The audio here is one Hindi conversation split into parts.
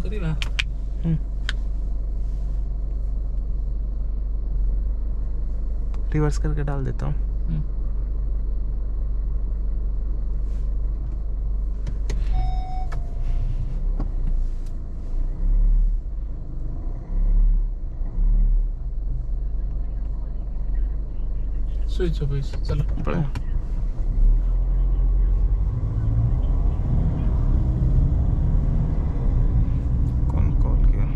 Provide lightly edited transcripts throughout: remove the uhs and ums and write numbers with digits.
କରିବା। रिवर्स करके डाल देता हूँ। स्विच ऑफ है, चलो बढ़िया। कौन कॉल किया?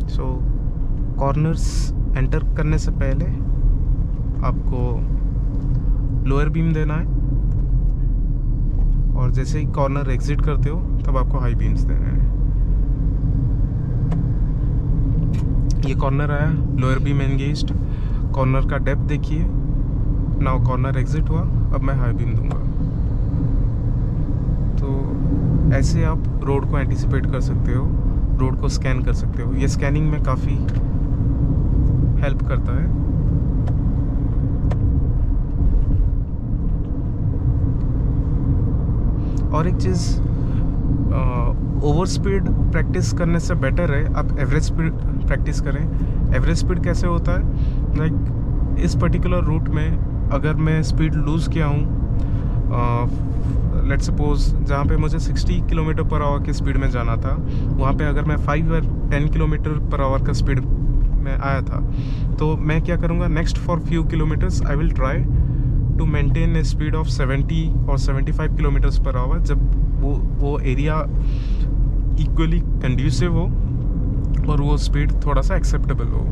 सो कॉर्नर्स एंटर करने से पहले आपको लोअर बीम देना है, और जैसे ही कॉर्नर एग्जिट करते हो तब आपको हाई बीम्स देने हैं। ये कॉर्नर आया, लोअर बीम एंगेज्ड, कॉर्नर का डेप्थ देखिए। नाउ कॉर्नर एग्जिट हुआ, अब मैं हाई बीम दूंगा। तो ऐसे आप रोड को एंटिसिपेट कर सकते हो, रोड को स्कैन कर सकते हो। ये स्कैनिंग में काफ़ी हेल्प करता है। और एक चीज़, ओवर स्पीड प्रैक्टिस करने से बेटर है आप एवरेज स्पीड प्रैक्टिस करें। एवरेज स्पीड कैसे होता है? लाइक इस पर्टिकुलर रूट में अगर मैं स्पीड लूज़ किया हूँ, लेट्स सपोज जहाँ पे मुझे 60 किलोमीटर पर आवर की स्पीड में जाना था, वहाँ पे अगर मैं 5 या 10 किलोमीटर पर आवर का स्पीड में आया था, तो मैं क्या करूँगा, next for few kilometres I will try to maintain a speed of 70 और 75 किलोमीटर्स पर आवर, जब वो एरिया इक्वली कंड्यूसिव हो और वो स्पीड थोड़ा सा एक्सेप्टेबल हो।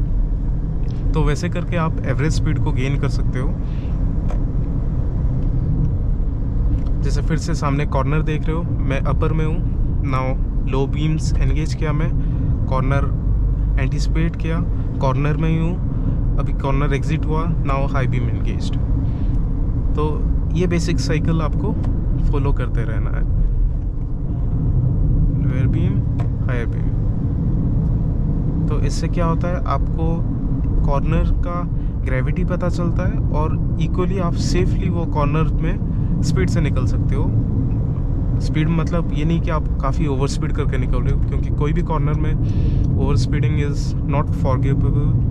तो वैसे करके आप एवरेज स्पीड को गेन कर सकते हो। जैसे फिर से सामने कॉर्नर देख रहे हो, मैं अपर में हूँ। नाउ लो बीम्स एंगेज किया, मैं कॉर्नर एंटिसिपेट किया, कॉर्नर में ही हूँ, अभी कॉर्नर एग्जिट हुआ, नाउ हाई बीम एंगेज्ड। तो ये बेसिक साइकिल आपको फॉलो करते रहना है, लोअर बीम हायर बीम। तो इससे क्या होता है, आपको कॉर्नर का ग्रेविटी पता चलता है और इक्वली आप सेफली वो कॉर्नर में स्पीड से निकल सकते हो। स्पीड मतलब ये नहीं कि आप काफ़ी ओवर स्पीड करके निकल रहे हो, क्योंकि कोई भी कॉर्नर में over speeding is not forgivable.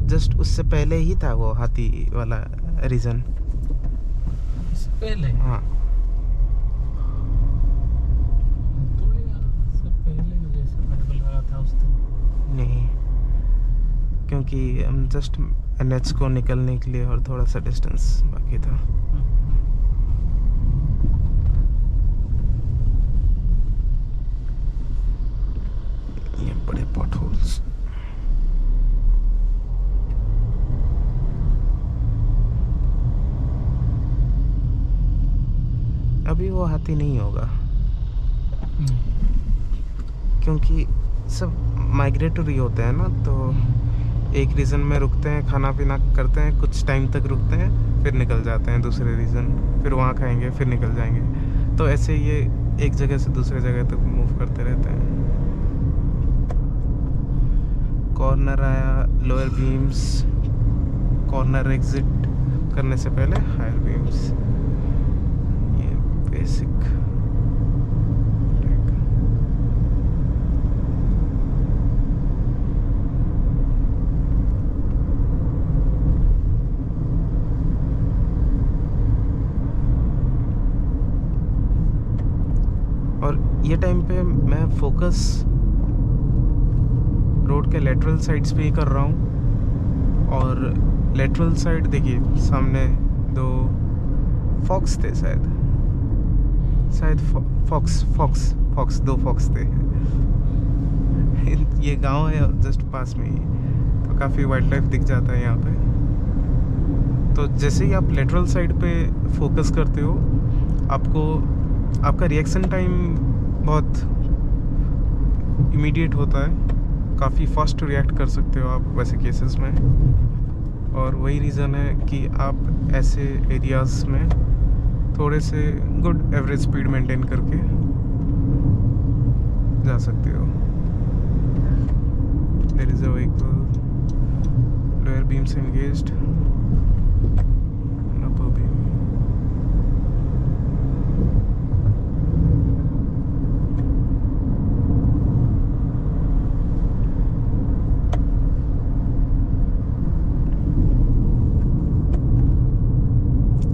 Just उससे पहले ही था वो हाथी वाला रीजन। पहले हाँ, तो यार सब पहले जैसे मेरे को लगा था उस दिन। नहीं, क्योंकि हम जस्ट एनएच को निकलने के लिए और थोड़ा सा डिस्टेंस बाकी था। ये बड़े पॉट होल्स। अभी वो हाथी नहीं होगा, क्योंकि सब माइग्रेटरी होते हैं ना, तो एक रीजन में रुकते हैं, खाना पीना करते हैं, कुछ टाइम तक रुकते हैं, फिर निकल जाते हैं दूसरे रीजन, फिर वहाँ खाएंगे, फिर निकल जाएंगे। तो ऐसे ये एक जगह से दूसरे जगह तक मूव करते रहते हैं। कॉर्नर आया, लोअर बीम्स, कॉर्नर एग्जिट करने से पहले हायर बीम्स, ये बेसिक। और ये टाइम पे मैं फोकस रोड के लेटरल साइड्स पे ही कर रहा हूँ। और लेटरल साइड देखिए, सामने दो फॉक्स थे, शायद फॉक्स दो फॉक्स थे। ये गांव है और जस्ट पास में ही, तो काफ़ी वाइल्ड लाइफ दिख जाता है यहाँ पे। तो जैसे ही आप लेटरल साइड पे फोकस करते हो, आपका रिएक्शन टाइम बहुत इमीडिएट होता है, काफ़ी फास्ट रिएक्ट कर सकते हो आप वैसे केसेस में। और वही रीज़न है कि आप ऐसे एरियाज़ में थोड़े से गुड एवरेज स्पीड मेंटेन करके जा सकते हो। There is a vehicle, lower beams engaged, upper beam.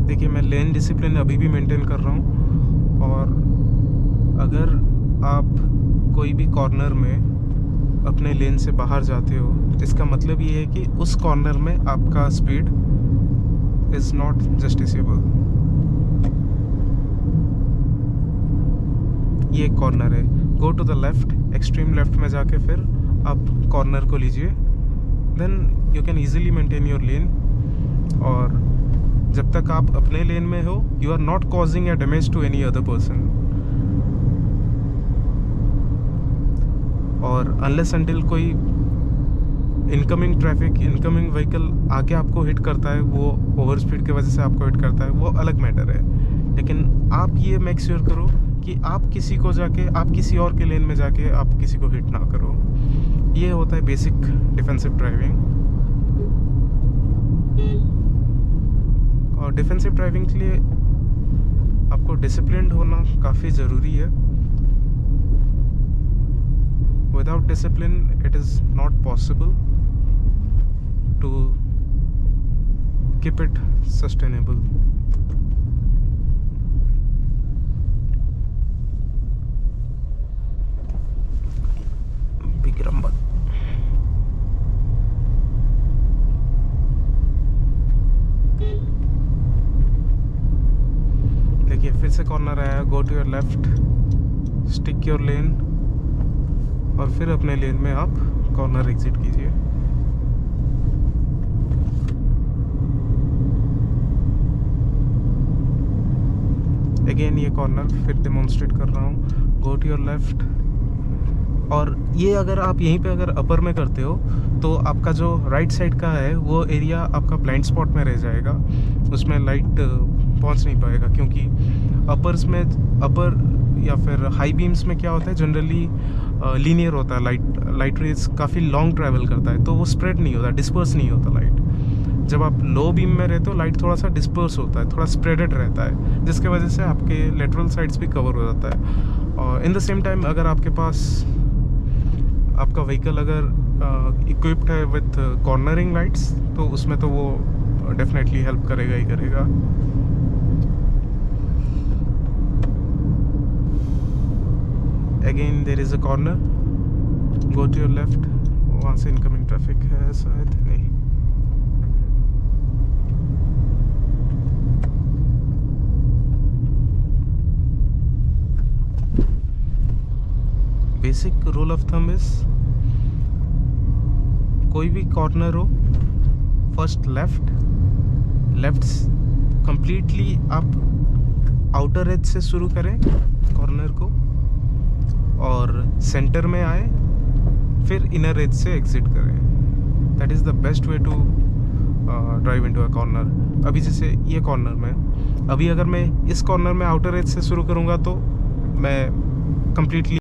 देखिए मैं लेन डिसिप्लिन अभी भी मेंटेन कर रहा हूँ, और अगर आप कोई भी कॉर्नर में अपने लेन से बाहर जाते हो, इसका मतलब ये है कि उस कॉर्नर में आपका स्पीड इज़ नॉट जस्टिसेबल। ये एक कॉर्नर है, go to the left, extreme left में जाके फिर आप कॉर्नर को लीजिए, then you can easily maintain your lane. और जब तक आप अपने लेन में हो, you are not causing a damage to any other person. और अनलेस अंटिल कोई इनकमिंग ट्रैफिक, इनकमिंग व्हीकल आके आपको हिट करता है, वो ओवर स्पीड की वजह से आपको हिट करता है, वो अलग मैटर है। लेकिन आप ये मेक श्योर करो कि आप किसी और के लेन में जाके आप किसी को हिट ना करो। ये होता है बेसिक डिफेंसिव ड्राइविंग। और डिफेंसिव ड्राइविंग के लिए आपको डिसिप्लिन्ड होना काफ़ी ज़रूरी है। Without discipline it is not possible to keep it sustainable. बिक्रम्बल देखिए फिर से कॉर्नर आया, go to your left, stick your lane, और फिर अपने लेन में आप कॉर्नर एग्जिट कीजिए। अगेन ये कॉर्नर फिर डेमोन्स्ट्रेट कर रहा हूँ, गो टू योर लेफ्ट। और ये अगर आप यहीं पे अगर अपर में करते हो तो आपका जो राइट साइड का है वो एरिया आपका ब्लाइंड स्पॉट में रह जाएगा, उसमें लाइट पहुंच नहीं पाएगा। क्योंकि अपर या फिर हाई बीम्स में क्या होता है, जनरली लीनियर होता है, लाइट रेज काफ़ी लॉन्ग ट्रैवल करता है, तो वो स्प्रेड नहीं होता, डिस्पर्स नहीं होता लाइट। जब आप लो बीम में रहते हो, लाइट थोड़ा सा डिस्पर्स होता है, थोड़ा स्प्रेडेड रहता है, जिसके वजह से आपके लेटरल साइड्स भी कवर हो जाता है। और इन द सेम टाइम अगर आपके पास आपका व्हीकल अगर इक्विप्ड है विथ कॉर्नरिंग लाइट्स, तो उसमें तो वो डेफिनेटली हेल्प करेगा ही करेगा। Again there is a corner, go to your left. वहाँ से इनकमिंग ट्रैफिक है शायद, नहीं। Basic rule of thumb is, कोई भी कॉर्नर हो, फर्स्ट लेफ्ट कंप्लीटली आप आउटर एज से शुरू करें कॉर्नर को, और सेंटर में आए, फिर इनर एज से एग्जिट करें। That is the best way to drive into a corner. अभी जैसे ये कॉर्नर में, अभी अगर मैं इस कॉर्नर में आउटर एज से शुरू करूँगा तो मैं कंप्लीटली